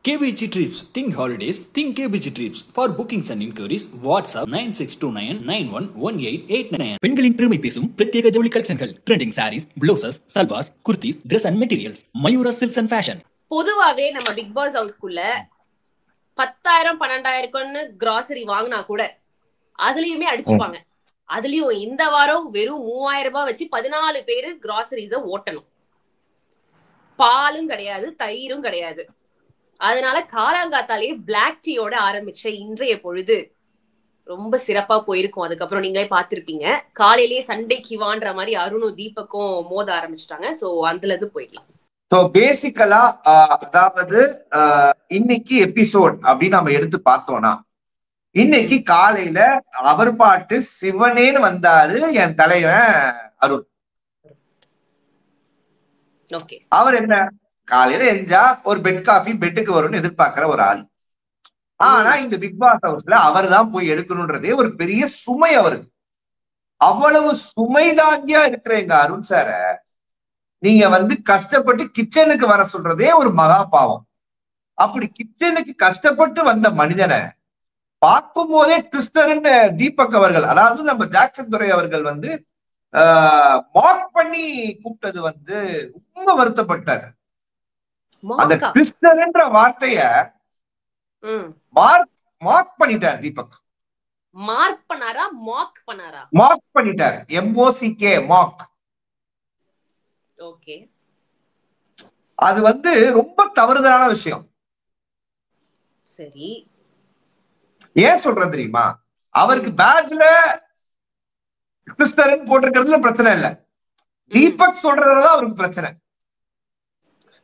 KBG Trips. Think holidays. Think KBG Trips. For bookings and inquiries, WhatsApp 9629911889. பெண்களின் பெருமை பேசும் பிரத்யேக ஜவுளி கலெக்ஷன்கள், trending saris, blouses, salwars, kurtis, Dress and Materials, Mayura silks and fashion. பொதுவாவே நம்ம பிக் பாஸ் ஹவுஸ்க்குள்ள 10,000 12,000 கிராசரி வாங்கினா கூட அதுலயுமே அடிச்சுப்பாங்க. அதுலயும் இந்த வாரம் வெறும் 3,000 ரூபாய் வச்சு 14 பேரு கிராசரிஸ ஓட்டணும். பாலும் கிடையாது, தயிரும் கிடையாது. அதனால காலாங்காத்தாலேயே பிளாக் டீயோட ஆரம்பிச்ச இன்றைய பொழுது ரொம்ப சிறப்பா போயிருக்கும். அதுக்கப்புறம் நீங்களே பார்த்திருப்பீங்க, காலையிலேயே சண்டைக்கு வான்ற மாதிரி அருணும் தீபக்கும் மோத ஆரம்பிச்சிட்டாங்க. சோ அதுல இருந்து போயிடலாம். சோ பேசிக்கலா அதாவது இன்னைக்கு எபிசோட் அப்படின்னு நம்ம எடுத்து பார்த்தோம்னா, இன்னைக்கு காலையில அவர் பாட்டு சிவனேன்னு வந்தாரு என் தலைவன் அருண். அவர் என்ன காலையில எஞ்சா ஒரு பெட் காஃபி பெட்டுக்கு வரும்னு எதிர்பார்க்கிற ஒரு ஆள். ஆனா இந்த பிக் பாஸ் ஹவுஸ்ல அவர் தான் போய் எடுக்கணும்ன்றதே ஒரு பெரிய சுமை அவருக்கு. அவ்வளவு சுமை தாங்கியா இருக்கிற எங்க அருண் சார நீங்க கஷ்டப்பட்டு கிச்சனுக்கு வர சொல்றதே ஒரு மகா பாவம். அப்படி கிச்சனுக்கு கஷ்டப்பட்டு வந்த மனிதனை பார்க்கும் போதே ட்விஸ்டர்ன்னு தீபக் அவர்கள், அதாவது நம்ம ஜாக்சன் துரை அவர்கள் மார்க் பண்ணி கூப்பிட்டது ரொம்ப வருத்தப்பட்டார். அந்த ட்விஸ்டர்ன்ற வார்த்தைய மார்க் பண்ணிட்டார் தீபக். மார்க் பண்ணாரா மார்க் பண்ணாரா? மார்க் பண்ணிட்டார். MOCK mark. ஓகே. அது ரொம்ப தவறுதலான விஷயம். சரி, ஏன் சொல்றது தெரியுமா? அவருக்கு பேட்ச்ல ட்விஸ்டர்ன்னு போட்டிருக்கிறதுல பிரச்சனை இல்ல, தீபக் சொல்றதுதான் அவருக்கு பிரச்சனை.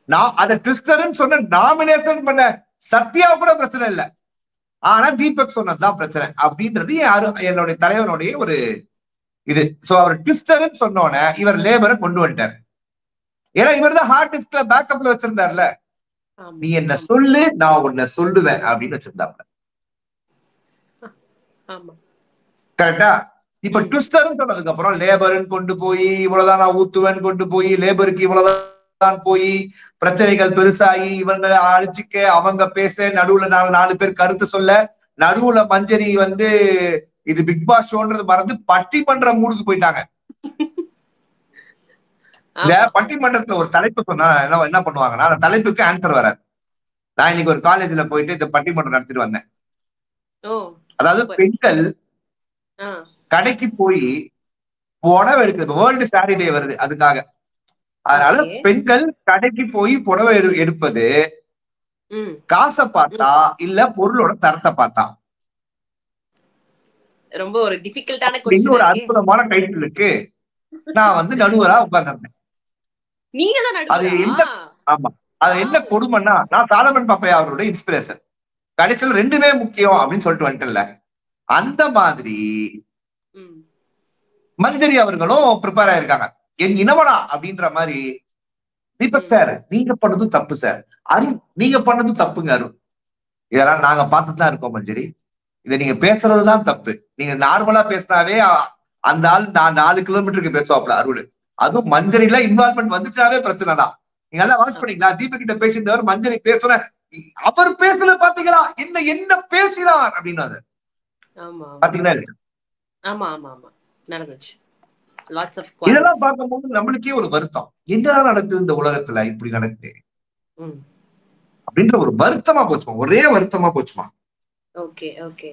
நான் அதை ட்விஸ்டர்ன்னு சொன்ன நாமினேஷன் பண்ண சத்யா கூட பிரச்சனை இல்லை, ஆனா தீபக் சொன்னதுதான் பிரச்சனை அப்படின்றது என்னுடைய தலைவனுடைய ஒரு இது. சோ அவர் ட்விஸ்டர்ன்னு சொன்னோன்னே இவர் லேபரை கொண்டு வந்துட்டார். ஏன்னா இவர் தான் ஹார்ட் டிஸ்க்ல பேக்கப்ல வச்சிருந்தார்ல, நீ என்ன சொல்லு நான் உன்னை சொல்லுவேன் அப்படின்னு வச்சிருந்தாப்ல. கரெக்டா? இப்ப ட்விஸ்டர்ன்னு சொன்னதுக்கு அப்புறம் லேபர்ன்னு கொண்டு போய் இவ்வளவுதான் நான் ஊத்துவேன் கொண்டு போய் லேபருக்கு இவ்வளவுதான் போய் பிரச்சனைகள் பெருசாகி இவங்க அழிச்சுக்க அவங்க பேச நடுவுல 4 பேர் கருத்து சொல்ல, நடுவுல மஞ்சரி இது பிக் பாஸ் ஷோன்றது மறந்து பட்டிமன்ற மூடுக்கு போயிட்டாங்க. இந்த பட்டிமன்றத்துல ஒரு தலைப்பு சொன்னா என்ன பண்ணுவாங்கன்னா, அந்த தலைப்புக்கு ஆன்சர் வராது. நான் இன்னைக்கு ஒரு காலேஜ்ல போயிட்டு இந்த பட்டிமன்றம் நடத்திட்டு வந்தேன். அதாவது பெண்கள் கடைக்கு போய் புடவை எடுக்கிறது, வேர்ல்டு சாரி டே வருது அதுக்காக. அதனால பெண்கள் கடைக்கு போய் புடவை எடுப்பது காசை பார்த்தா இல்ல பொருளோட தரத்தை பார்த்தா? ரொம்ப ஒரு டிஃபிகல்ட்டான ஒரு அற்புதமான டைட்டிலுக்கு நான் நடுவரா உட்கார்ந்திருந்தேன். நீங்க தான் நடுவரா? அது என்ன? ஆமா, அது என்ன கொடுமைன்னா, நான் சாலமன் பாப்பையா அவரோட இன்ஸ்பிரேஷன், கடைசியில் 2மே முக்கியம் அப்படின்னு சொல்லிட்டு வந்துட்டல. அந்த மாதிரி மஞ்சரி அவர்களும் ப்ரிப்பேர் ஆயிருக்காங்க. என் இனவனா அப்படின்ற மாதிரி. தீபக் சார் நீங்க பண்ணதும் தப்பு சார், அருண் நீங்க பண்ணதும் தப்புங்க அருண், இதெல்லாம் நாங்க பார்த்துட்டு தான் இருக்கோம் மஞ்சரி, இதை நீங்க பேசுறதுதான் தப்பு. நீங்க நார்மலா பேசினாவே அந்த ஆள் நான் 4 கிலோமீட்டருக்கு பேசுவாப்ல அருள். அதுவும் மஞ்சரில இன்வால்மெண்ட் வந்துச்சுனாவே பிரச்சனை தான். நீங்க எல்லாம் வாட்ச் பண்ணீங்களா? தீபக் கிட்ட பேசியிருந்தவர் மஞ்சரி பேசுற, அவர் பேசல பாத்தீங்களா, என்ன பேசினார் அப்படின்னு பாத்தீங்களா? ஆமா ஆமா ஆமா நடந்துச்சு. இதெல்லாம் பார்க்கும்போது நம்மளுக்கே ஒரு வருத்தம், என்ன நடக்குது இந்த உலகத்துல, இப்படி நடக்குது அப்படின்ற ஒரு வருத்தமா போச்சுமா, ஒரே வருத்தமா போச்சுமா. Okay okay.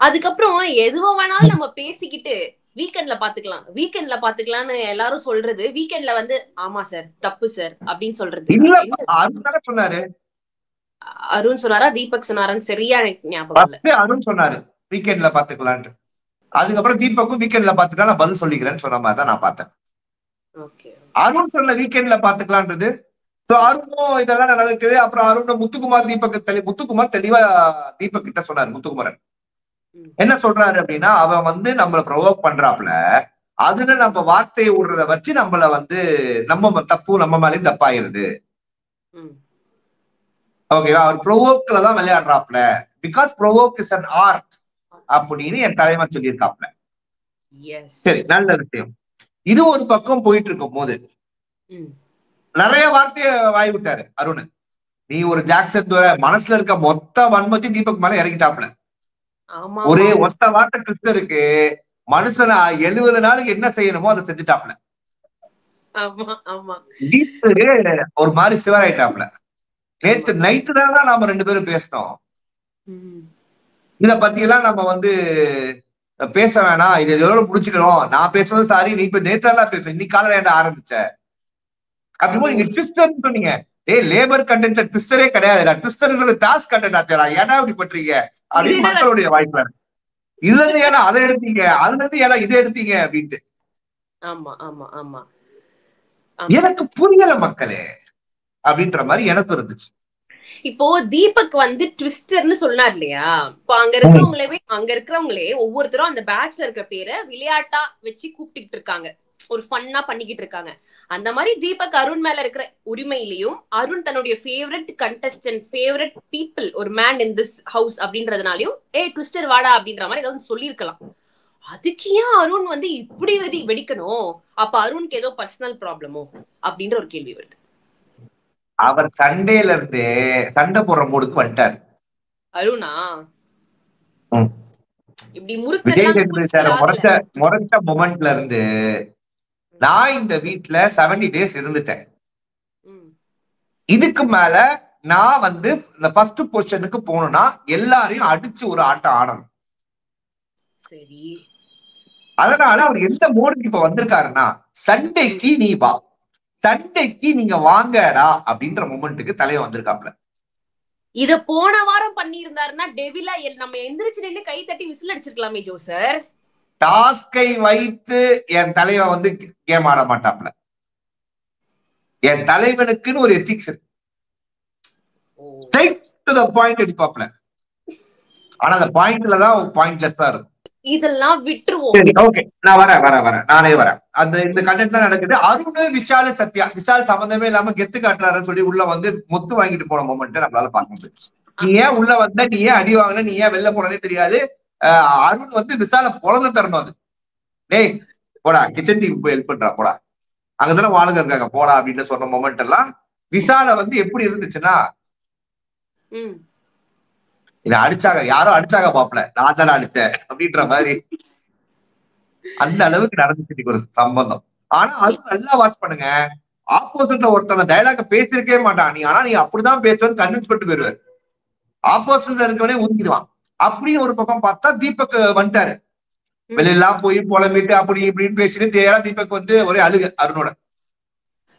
அதுக்கப்புறம் எதுவோ வேணாலும் நம்ம பேசிக்கிட்டு வீக்கெண்ட்ல பாத்துக்கலாம்னு எல்லாரும் சொல்றது, வீக்கெண்ட்ல ஆமா சார் தப்பு சார் அப்படின்னு சொல்றது. அருண் சொன்னாரா தீபக் சொன்னாரான்னு சரியா ஞாபகம் இல்ல. அருண் சொன்னாரு வீக்கெண்ட்ல பாத்துக்கலான்ட்டு. அதுக்கப்புறம் தீபக்கும் வீக்கெண்ட்ல பாத்துக்கலாம் நான் பதில் சொல்லிக்கிறேன்னு சொன்ன மாதிரி தான் நான் பார்த்தேன். அருண் சொன்ன வீக்கெண்ட்ல பாத்துக்கலான்றது. அருணும் இதெல்லாம் நடக்குது. அப்புறம் அருண் முத்துக்குமார் தெளிவா தீபக் கிட்ட சொன்னாரு. முத்துக்குமாரன் என்ன சொல்றாரு அப்படின்னா, அவன் நம்மள ப்ரொவோக் பண்றாப்ல, அதுல நம்ம வார்த்தையை விடுறத வச்சு நம்மள நம்ம தப்பு நம்ம மேலேயும் தப்பாயிருது. ஓகேவா? அவர் ப்ரொவோக்ல தான் விளையாடுறாப்ல, because provoke is an art அப்படின்னு என் தலைவன் சொல்லியிருக்காப்ல. சரி, நல்ல விஷயம். இது ஒரு பக்கம் போயிட்டு இருக்கும் போது நிறைய வார்த்தைய வாய் விட்டாரு அருண். நீ ஒரு ஜாக்சன் துரை மனசுல இருக்க மொத்த வன்மத்தி தீபக் மேல இறங்கிட்டாப்ல. ஆமா ஒரே ஒத்த வார்த்தை ட்விஸ்டருக்கு மனுஷனா 70 நாளுக்கு என்ன செய்யணுமோ அதை செஞ்சுட்டாப்ல. ஆமா ஆமா ஒரு மாதிரி சிவராயிட்டாப்ல. நேத்து நைட்டு தான் நாம 2 பேரும் பேசினோம். இத பத்தி எல்லாம் நம்ம வந்து பேச வேணாம், இது எவ்வளவு முடிச்சுக்கிறோம், நான் பேசுறது சாரி, நீ இப்ப நேத்தான் பேசுவேன், இன்னைக்கு காலையில என்ன ஆரம்பிச்ச அப்படிமோ நீங்க ட்விஸ்டர் சொன்னீங்க. லேபர் கண்டென்ட் ட்விஸ்டரே கிடையாது, ட்விஸ்டர் டாஸ்க் கண்டென்ட் ஆச்சா, ஏன்னா இப்படி பண்றீங்க அப்படின்னு மக்களுடைய வாய்ப்பு. இதுல இருந்து ஏன்னா அதை எடுத்தீங்க, அதுல இருந்து ஏன்னா இதை எடுத்தீங்க அப்படின்ட்டு. ஆமா ஆமா ஆமா எனக்கு புரியல மக்களே அப்படின்ற மாதிரி எனக்கு இருந்துச்சு. இப்போ தீபக் வந்து ட்விஸ்டர்னு சொன்னார் இல்லையா, இப்போ அங்க இருக்கிறவங்களே ஒவ்வொருத்தரும் அந்த பேட்ச்ல இருக்க பேரை விளையாட்டா வச்சு கூப்பிட்டு இருக்காங்க, ஒரு ஃபன்னா பண்ணிக்கிட்டு இருக்காங்க. அந்த மாதிரி தீபக் அருண் மேல இருக்கிற உரிமையிலையும் அருண் தன்னுடைய ஃபேவரட் கண்டஸ்டன்ட், ஃபேவரட் பீப்புள், ஒரு மேன் இன் திஸ் ஹவுஸ் அப்படின்றதுனாலையும் ட்விஸ்டர் வாடா அப்படின்ற மாதிரி ஏதாவது சொல்லியிருக்கலாம். அதுக்கு ஏன் அருண் வந்து இப்படி வெடிக்கணும்? அப்ப அருணுக்கு ஏதோ பர்சனல் ப்ராப்ளமோ அப்படின்ற ஒரு கேள்வி வருது. அவர் சண்டேல இருந்து சண்டை போடுற மூடுக்கு வந்துட்டார் அருணா. இப்படி முறைச்ச மொமெண்ட்ல இருந்து நான் இந்த வீட்டுல 70 days இருந்துட்டேன். இதுக்கு மேல நான் வந்து இந்த ஃபர்ஸ்ட் பொசிஷனுக்கு போகணும்னா எல்லாரையும் அடிச்சு ஒரு ஆட்டம் ஆடணும். சரி, அதனால அவர் எந்த மோடுக்கு இப்ப வந்திருக்காருன்னா, சண்டேக்கு நீ வா, சண்டேக்கு நீங்க வாங்கடா அப்படின்ற மொமெண்ட்டுக்கு தலைவன் வந்திருக்காப்ல. இத போன வாரம் பண்ணி இருந்தாருன்னா டெவிலா நம்ம எந்திரிச்சு நின்று கை தட்டி விசில் அடிச்சிருக்கலாமே ஜோ சார். டாஸ்கை வைத்து என் தலைவன் வந்து கேம் ஆட மாட்டாப்ல. என் தலைவனுக்குன்னு ஒரு எத்திக்ஸ் இருக்கு, ஸ்ட்ரைட் டு தி பாயிண்ட் அடிப்பாப்ல. ஆனா அந்த பாயிண்ட்ல தான் பாயிண்ட்லெஸ் தான் இருக்கும். இதெல்லாம் விட்டுருவோம். சரி, ஓகே, நான் வரேன், நானே வரேன். அந்த இந்த கண்டென்ட் தான் நடக்குது. அருண் விஷால் சத்யா, விஷால் சம்பந்தமே இல்லாம கெத்து காட்டுறாருன்னு சொல்லி உள்ள வந்து மொத்து வாங்கிட்டு போன மொமெண்ட் நம்மளால பார்க்க முடியும். நீ ஏன் உள்ள வந்த, நீ ஏன் அடி வாங்கின, நீ ஏன் வெளில போனதே தெரியாது. அருண் வந்து விஷால பொழந்து தரணும். அது டேய் போடா, கிச்சன் டீம் போய் ஹெல்ப் பண்றா, போடா, அங்கதானே வாழுங்க இருக்காங்க, போடா அப்படின்னு சொன்ன மொமெண்ட் எல்லாம் விஷால வந்து எப்படி இருந்துச்சுன்னா, இதை அடிச்சாங்க, யாரோ அடிச்சாங்க பாப்பல, நான் தானே அடிச்சேன் அப்படின்ற மாதிரி அந்த அளவுக்கு நடந்துச்சு ஒரு சம்பந்தம். ஆனா அது நல்லா வாட்ச் பண்ணுங்க, ஆப்போசிட்ல ஒருத்தன டைலாக பேசிருக்கவே மாட்டான், ஆனா நீ அப்படிதான் பேசுவேன்னு கன்வின்ஸ் பண்ணிட்டு போயிருவாரு. ஆப்போசிட்ல இருக்கவனே ஊங்கிடுவான். அப்படின்னு ஒரு பக்கம் பார்த்தா தீபக் வந்துட்டாரு, வெளியெல்லாம் போய் புலம்பிட்டு அப்படி இப்படின்னு பேசிட்டு தீபக் வந்து ஒரே அழுக அருணோட.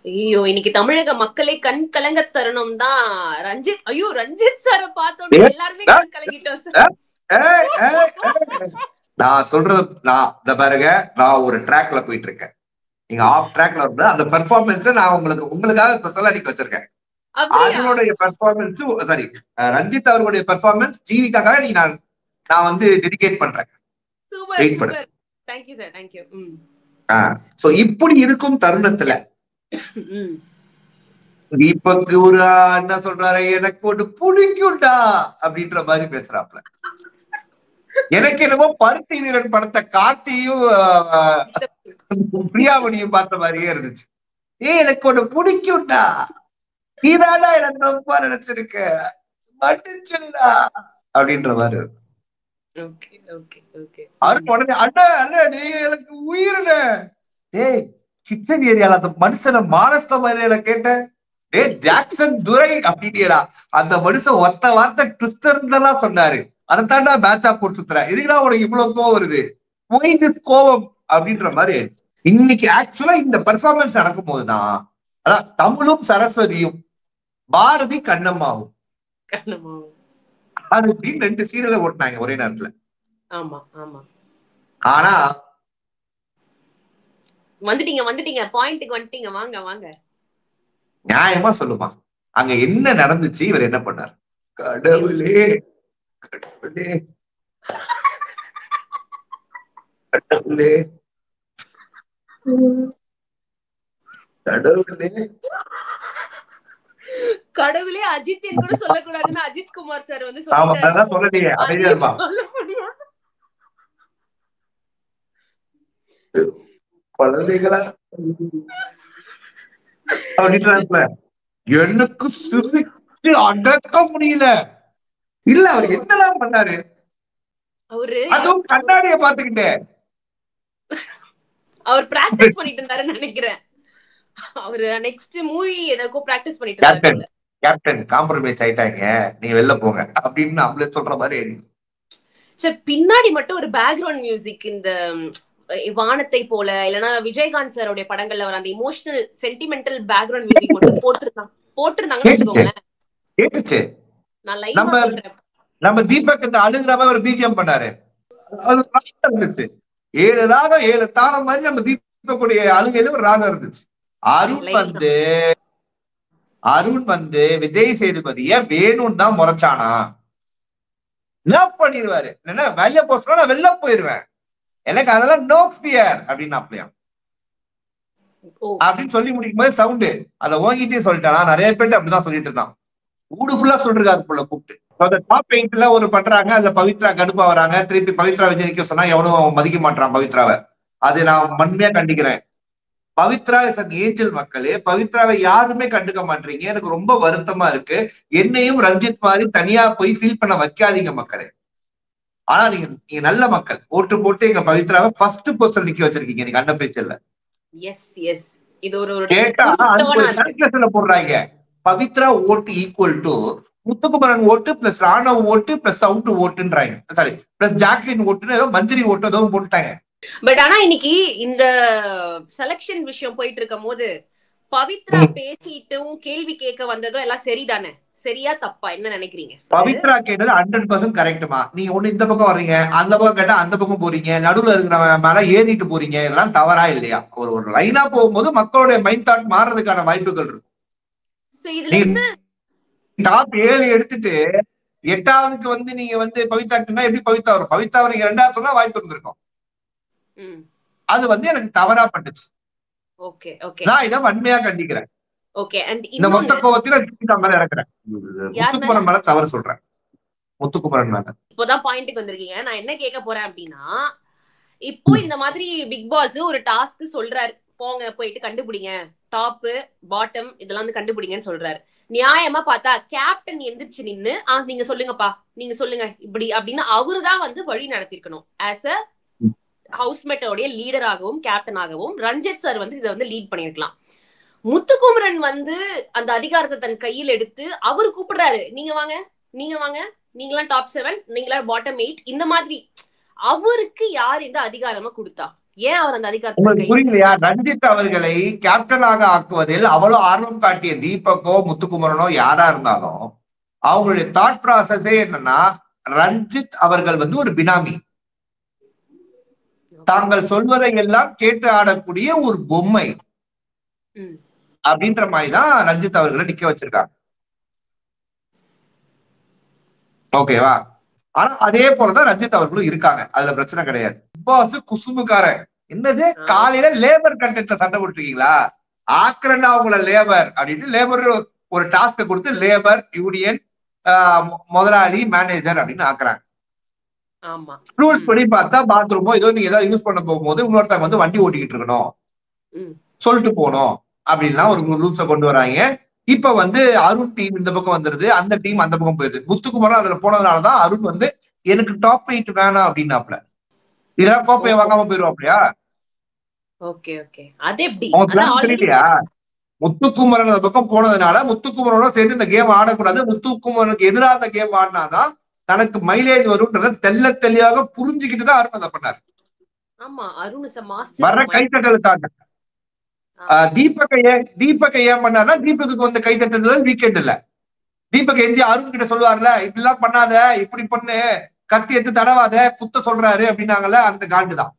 ஐயோ, இன்னைக்கு தமிழக மக்களே கண் கலங்க தருணம் தான். ரஞ்சித் சார பார்த்தோன்னே எல்லாருமே கண் கலங்கிட்டோம் சார். நான் சொல்றது, நான் பாருங்க, நான் ஒரு ட்ராக்ல போயிட்டு இருக்கேன், நீங்க ஆஃப் ட்ராக்ல இருந்தா அந்த பெர்ஃபார்மன்ஸ் நான் உங்களுக்காக ஸ்பெஷலா அடிக்க வச்சிருக்கேன். அவருடைய பெர்ஃபார்மன்ஸ், சாரி ரஞ்சித் அவர்களுடைய பெர்ஃபார்மன்ஸ் ஜீவிக்காக நீங்க நான் வந்து டெடிகேட் பண்றேன். இப்படி இருக்கும் தருணத்துல தீபக் ஒரு என்ன சொல்றாரு, எனக்கு ஒண்ணு பிடிக்கும்டா அப்படின்ற மாதிரி பேசுறாப்ல. எனக்கு என்னமோ பருத்தி வீரன் படத்தை கார்த்தியும் பிரியாமணியும் பார்த்த மாதிரியே இருந்துச்சு. எனக்கு ஒண்ணு பிடிக்கும்டா, நீதானா எனக்கு ரொம்ப நினைச்சிருக்க, மன்னிச்சுடா அப்படின்ற மாதிரி. உடனே அண்ணா நீங்க எனக்கு உயிரில, ஏய் கிச்சன் ஏரியால அந்த மனுஷனை மானஸ்த மாதிரி கேட்டேன், ஜாக்சன் துரை அப்படின்டா, அந்த மனுஷன் ஒத்த வார்த்தை ட்விஸ்டர் சொன்னாரு, அதைத்தாண்டா மேட்சா போட்டு சுத்துறேன், இதுக்குடா உனக்கு இவ்வளவு கோவம் வருது, கோவம் அப்படின்ற மாதிரி. இன்னைக்கு ஆக்சுவலா இந்த பெர்ஃபார்மன்ஸ் நடக்கும் போதுதான், அதான் தமிழும் சரஸ்வதியும் பாரதி கண்ணம்மாவும் அது அப்படின்னு 2 சீரியலை ஓட்டினாங்க ஒரே நேரத்துல. ஆனா வந்துட்டீங்க பாயிண்ட்க்கு வந்துட்டீங்க, வாங்க வாங்க. நியாயமா சொல்லுமா, அங்க என்ன நடந்துச்சு, இவர் என்ன பண்ணார்? கடவுளே கடவுளே கடவுளே கடவுளே கடவுளே அஜித் கூட சொல்லக்கூடாதுன்னு அஜித் குமார் சார் வந்து குழந்தைகளா அப்படின்ற எனக்கு அடக்க முடியல. இல்ல அவர் என்னதான் பண்ணாரு, அவரு அதுவும் கண்ணாடிய பாத்துக்கிட்டே அவர் பிராக்டிஸ் பண்ணிட்டு இருந்தாருன்னு நினைக்கிறேன். அவரு நெக்ஸ்ட் மூவி எதற்கோ பிராக்டிஸ் பண்ணிட்டு இருந்தாரு. கேப்டன் காம்ப்ரமைஸ் ஆயிட்டாங்க, நீங்க வெளில போங்க அப்படின்னு நம்மளே சொல்ற மாதிரி. சரி, பின்னாடி மட்டும் ஒரு பேக்ரவுண்ட் மியூசிக் இந்த வானத்தை போல இல்லனா விஜயகாந்த் சாரோட படங்கள்ல வர அந்த இமோஷனல் சென்டிமெண்டல் பேக்ரவுண்ட் மியூசிக் மட்டும் போட்டிருந்தாங்கன்னு வச்சுக்கோங்களேன். கேட்டுச்சு. நான் லைவா சொல்றேன். நம்ம தீபக் இந்த அழுகிற மாதிரி ஒரு பிஜிஎம் பண்ணாரு, அது இருந்துச்சு. 7 ராகம் 7 தாளம் மாதிரி நம்ம தீபக்குடைய அழுகையில ஒரு ராகம் இருந்துச்சு. அருண் வந்து விஜய் சேதுபதிய வேணும்னு தான் முறைச்சானா, என்ன பண்ணிடுவாரு, என்ன வெளிய போனா நான் வெளில போயிருவேன், எனக்கு அதெல்லாம் நோ ஃபியர் அப்படின்னு அப்படியா அப்படின்னு சொல்லி முடிக்கும் போது சவுண்டு அதை ஓங்கிட்டே சொல்லிட்டானா. நிறைய பேர் அப்படிதான் சொல்லிட்டு இருந்தான். ஊடு ஃபுல்லா சொல்றாரு போல கூப்பிட்டு. டாப் 8 ஒரு பண்றாங்க, அதுல பவித்ரா கடுப்பா வராங்க. திருப்பி பவித்ரா விஜய் நிக்க சொன்னா எவனும் மதிக்க மாட்டான் பவித்ராவை. அது நான் வன்மையா கண்டிக்கிறேன். பவித்ரா இஸ் அன் ஏஞ்சல் மக்களே. பவித்ராவை யாருமே கண்டுக்க மாட்டீங்க, எனக்கு ரொம்ப வருத்தமா இருக்கு. என்னையும் ரஞ்சித் மாதிரி தனியா போய் ஃபீல் பண்ண வைக்காதீங்க மக்களே. ஆனா நீங்க நல்ல மக்கள், ஓட்டு போட்டு எங்க பவித்ராவை ஃபர்ஸ்ட் போஸ்டர் நிக்க வச்சிருக்கீங்க நீங்க அண்ணன் பேச்சல்ல. இது ஒரு கேட்டா போடுறாங்க. பவித்ரா ஓட்டு ஈக்குவல் டு முத்துக்குமரன் ஓட்டு பிளஸ் ராணவ் ஓட்டு பிளஸ் சவுண்ட் ஓட்டுன்றாங்க. சாரி, பிளஸ் ஜாக்லின் ஓட்டுன்னு ஏதோ மஞ்சரி ஓட்டு ஏதோ போட்டுட்டாங்க. பட் ஆனா இன்னைக்கு இந்த செலக்ஷன் விஷயம் போயிட்டு இருக்கும் போது பவித்ரா பேசிட்டும் கேள்வி கேட்க வந்ததும் எல்லாம் சரிதானே? சரியா தப்பா என்ன நினைக்கிறீங்க? பவித்ரா கேட்டது 100% கரெக்டுமா. நீங்க ஒண்ணு இந்த பக்கம் வர்றீங்க, அந்த பக்கம் கேட்டா அந்த பக்கம் போறீங்க, நடுவுல இருக்கிற மேல ஏறிட்டு போறீங்க, இதெல்லாம் தவறா இல்லையா? ஒரு லைனா போகும்போது மக்களுடைய மைண்ட் தாட் மாறுறதுக்கான வாய்ப்புகள் இருக்கு. டாப் 7 எடுத்துட்டு 8வதுக்கு வந்து நீங்க வந்து பவித்ரா எப்படி பவித்ரா வரும்? பவித்ரா நீங்க 2ஆவது சொன்னா வாய்ப்பு இருந்திருக்கும். அது வந்து எனக்கு தவறா பட்டுச்சு. நான் இதை வன்மையா கண்டிக்கிறேன். இந்த மொத்த கோவத்துல மேல இறக்குறேன். முத்துக்குமரன் மேல தவறு சொல்றேன். முத்துக்குமரன் மேல இப்போதான் பாயிண்ட்க்கு வந்திருக்கீங்க. நான் என்ன கேட்க போறேன் அப்படின்னா, இப்போ இந்த மாதிரி பிக் பாஸ் ஒரு டாஸ்க் சொல்றாரு, போங்க போயிட்டு கண்டுபிடிங்க, டாப் பாட்டம் இதெல்லாம் வந்து கண்டுபிடிங்கன்னு சொல்றாரு. நியாயமா பார்த்தா கேப்டன் எந்திரிச்சு நின்னு நீங்க சொல்லுங்கப்பா, நீங்க சொல்லுங்க இப்படி அப்படின்னு அவருதான் வந்து வழி நடத்திருக்கணும். ஆஸ் அ ஹவுஸ்மேட்டோடைய லீடராகவும் கேப்டனாகவும் ரஞ்சித் சார் வந்து இதை வந்து லீட் பண்ணிருக்கலாம். முத்துக்குமரன் வந்து அந்த அதிகாரத்தை தன் கையில் எடுத்து அவர் கூப்பிடுறாரு, நீங்க வாங்க நீங்க வாங்க, நீங்களாம் டாப் 7, நீங்களாம் பாட்டம் 8, இந்த மாதிரி அவருக்கு யார் இந்த அதிகாரமா கொடுத்தா? ஏன் அவர் அந்த அதிகாரத்தை புரியலையா? ரஞ்சித் அவர்களை கேப்டனாக ஆக்குவதில் அவ்வளவு ஆர்வம் காட்டிய தீபக்கோ முத்துக்குமரனோ யாரா இருந்தாலும் அவங்களுடைய தாட் ப்ராசஸே என்னன்னா, ரஞ்சித் அவர்கள் வந்து ஒரு பினாமி, தாங்கள் சொல்வதை எல்லாம் கேட்டு ஆடக்கூடிய ஒரு பொம்மை அப்படின்ற மாதிரிதான் ரஞ்சித் அவர்களை நிக்க வச்சிருக்காங்க. ஓகேவா? ஆனா அதே போலதான் ரஞ்சித் அவர்களும் இருக்காங்க, அதுல பிரச்சனை கிடையாது. பாஸ் குசும்புக்காரன் என்னது, காலையில லேபர் கண்டென்ட்ல சண்டை போட்டுருக்கீங்களா, ஆக்குறேன்னா அவங்கள லேபர் அப்படின்னு லேபர் ஒரு டாஸ்க கொடுத்து லேபர் யூனியன் முதலாளி மேனேஜர் அப்படின்னு ஆக்குறாங்க. ரூல்ஸ் படி பார்த்தா பாத்ரூமோ ஏதோ நீங்க ஏதாவது யூஸ் பண்ண போகும்போது இன்னொருத்தவங்க வந்து வண்டி ஓட்டிக்கிட்டு இருக்கணும், சொல்லிட்டு போனோம் அப்படின்லாம் ஒரு ரூல்ஸை கொண்டு வராங்க. இப்ப வந்து அருண் டீம் இந்த பக்கம் வந்துருது, அந்த டீம் அந்த பக்கம் போயிருது. முத்துக்குமரன் அதுல போனதுனாலதான் அருண் வந்து எனக்கு டாப் 8 வேணாம் அப்படின்னாப்ல. இதெல்லாம் கோப்பையை வாங்காம போயிருவாப்லையா? முத்துக்குமரன் அந்த பக்கம் போனதுனால முத்துக்குமரனோட சேர்ந்து இந்த கேம் ஆடக்கூடாது, முத்துக்குமரனுக்கு எதிராக அந்த கேம் ஆடினாதான் தனக்கு மைலேஜ் வரும்ன்றத தெல்ல தெளிவாக புரிஞ்சுக்கிட்டுதான் அருண் அதை பண்ணாரு. வர்ற கைத்தட்டலுக்காக. தீபக்கை ஏன் பண்ணாருன்னா, தீபக்கு வந்து கைத்தட்டல் வீக்கெண்ட் இல்ல, தீபக் எஞ்சி அருண் கிட்ட சொல்லுவார்ல, இப்படிலாம் பண்ணாத, இப்படி பண்ணு, கத்தி எடுத்து தடவாத, குத்த சொல்றாரு அப்படின்னாங்கல்ல, அந்த காண்டுதான்.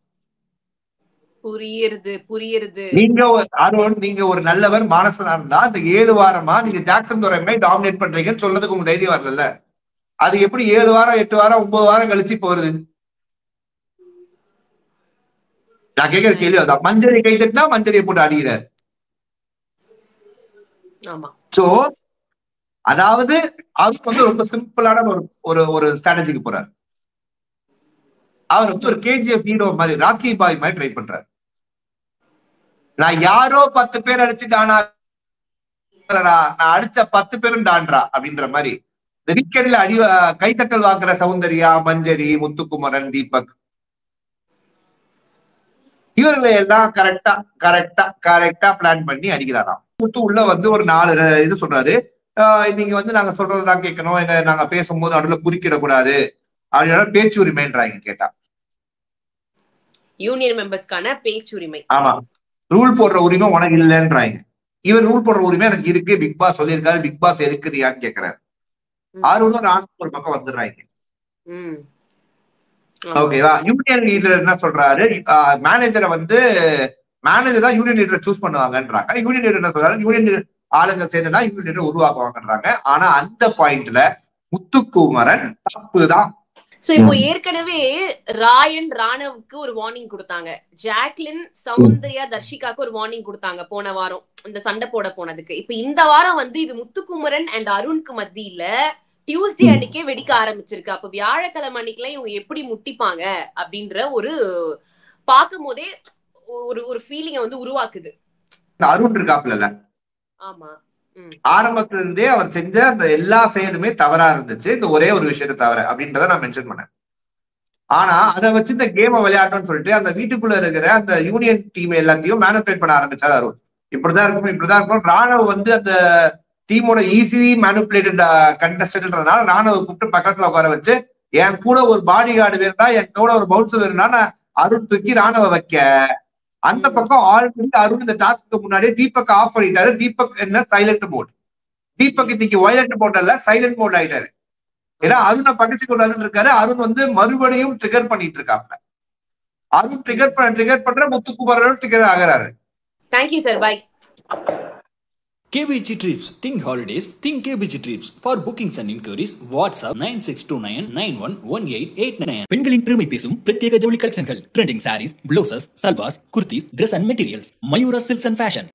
புரியுது. நீங்க அருண், நீங்க ஒரு நல்லவர் மானசனா இருந்தா இந்த 7 வாரமா நீங்க ஜாக்சன் துரைமை டாமினேட் பண்றீங்கன்னு சொல்றதுக்கு உங்க தைரியம் வரல. அது எப்படி 7 வாரம் 8 வாரம் 9 வாரம் கழிச்சு போறது? நான் கேட்கிற கேள்வி அதான். மஞ்சரி கை தட்டினா மஞ்சரியை போட்டு அடிக்கிறார். சோ அதாவது அவருக்கு வந்து ரொம்ப சிம்பிளான ஒரு ஸ்ட்ராட்டஜிக்கு போறாரு. அவர் வந்து ஒரு கேஜிஎஃப் ஹீரோ மாதிரி, ராக்கி பாய் மாதிரி ட்ரை பண்றாரு. நான் யாரோ 10 பேர் அடிச்சுட்டானா நான் அடிச்ச 10 பேரும் டான்றா அப்படின்ற மாதிரி வீக்கெண்ட்ல கைத்தட்டல் வாங்குற சௌந்தர்யா, மஞ்சரி, முத்துக்குமரன், தீபக் இவர்களை எல்லாம் கரெக்டா பிளான் பண்ணி அடிக்கிறாராம். முத்து உள்ள வந்து ஒரு 4 இது சொல்றாரு, நீங்க வந்து நாங்க சொல்றதுதான் கேட்கணும், நாங்க பேசும்போது நடுவுல குறுக்கிட கூடாது அப்படின்னா பேச்சு உரிமைன்றாங்க. கேட்டா யூனியன் மெம்பர்ஸ்க்கான பேச்சுரிமை. ஆமா, ரூல் போடுற உரிமை உனக்கு இல்லைன்றாங்க. இவர் ரூல் போடுற உரிமை எனக்கு இருக்கு, பிக் பாஸ் சொல்லியிருக்காரு, பிக் பாஸ் எதுக்குறியான்னு கேக்குறாரு. ஆர்வம் ஒரு பக்கம் வந்துடுறாங்க. ஓகேவா? யூனியன் லீடர் என்ன சொல்றாரு, மேனேஜரை வந்து மேனேஜர் தான் யூனியன் லீடரை சூஸ் பண்ணுவாங்கன்றாங்க. யூனியன் லீடர் என்ன சொல்றாரு, யூனியன் லீடர் ஆளுங்க சேர்ந்துதான் யூனியன் லீடர் உருவாக்குவாங்கன்றாங்க. ஆனா அந்த பாயிண்ட்ல முத்துக்குமரன் தப்பு தான். சோ இப்போ ஏற்கனவே ராயன் ராணவுக்கு ஒரு வார்னிங் கொடுத்தாங்க, ஜாக்லின், சௌந்தர்யா, தர்ஷிகாக்கு ஒரு வார்னிங் கொடுத்தாங்க போன வாரம் இந்த சண்டை போட போனதுக்கு. இப்ப இந்த வாரம் வந்து இது முத்துக்குமரன் அண்ட் அருணுக்கு மத்தியில டியூஸ்டே அன்னைக்கே வெடிக்க ஆரம்பிச்சிருக்கு. அப்ப வியாழக்கிழமை அன்னைக்குலாம் இவங்க எப்படி முட்டிப்பாங்க அப்படின்ற ஒரு பார்க்கும் போதே ஒரு ஃபீலிங்க வந்து உருவாக்குது. அருண் இருக்காப்ல, ஆமா, ஆரம்பத்துல இருந்தே அவர் செஞ்ச அந்த எல்லா செயலுமே தவறா இருந்துச்சு, இந்த ஒரே ஒரு விஷயத்த தவிர அப்படின்றத நான் மென்ஷன் பண்ணேன். ஆனா அதை வச்சு இந்த கேமை விளையாட்டோம்னு சொல்லிட்டு அந்த வீட்டுக்குள்ள இருக்கிற அந்த யூனியன் டீம் எல்லாத்தையும் மேனிபுலேட் பண்ண ஆரம்பிச்சாரு அருண். இப்படிதான் இருக்கும். ராணவ் வந்து அந்த டீமோட ஈஸி மேனிபுலேட்டட் கண்டஸ்டன்ட்ன்றதுனால ராணவ கூப்பிட்டு பக்கத்துல உட்கார வச்சு, என் கூட ஒரு பாடி கார்டு வேணும்னா, என் கூட ஒரு பவுன்சர் வேணும்னா அருண் தூக்கி ராணவ வைக்க, அந்த பக்கம் ஆல்ரெடி அருண் இந்த டாஸ்க்கு முன்னாடியே தீபக் ஆஃப் பண்ணிட்டாரு. தீபக் என்ன சைலண்ட் மோட், தீபக் இன்னைக்கு வயலண்ட் மோட் அல்ல சைலண்ட் மோட் ஆயிட்டாரு. ஏன்னா அருணை பகிச்சு கொண்டாதுன்னு இருக்காரு. அருண் வந்து மறுபடியும் ட்ரிகர் பண்ணிட்டு இருக்காப்ல. அருண் ட்ரிகர் பண்ற முத்துக்குமரனும் ட்ரிகர் ஆகிறாரு. Thank you sir, bye. KBG Trips. Think holidays, think KBG Trips. For bookings and inquiries, WhatsApp 9629911889. பெண்களின் பெருமை பேசும் பிரத்யேக ஜவுளி கலெக்ஷன்கள், trending saris, blouses, salwars, kurtis, Dress and Materials, Mayura silks and fashion.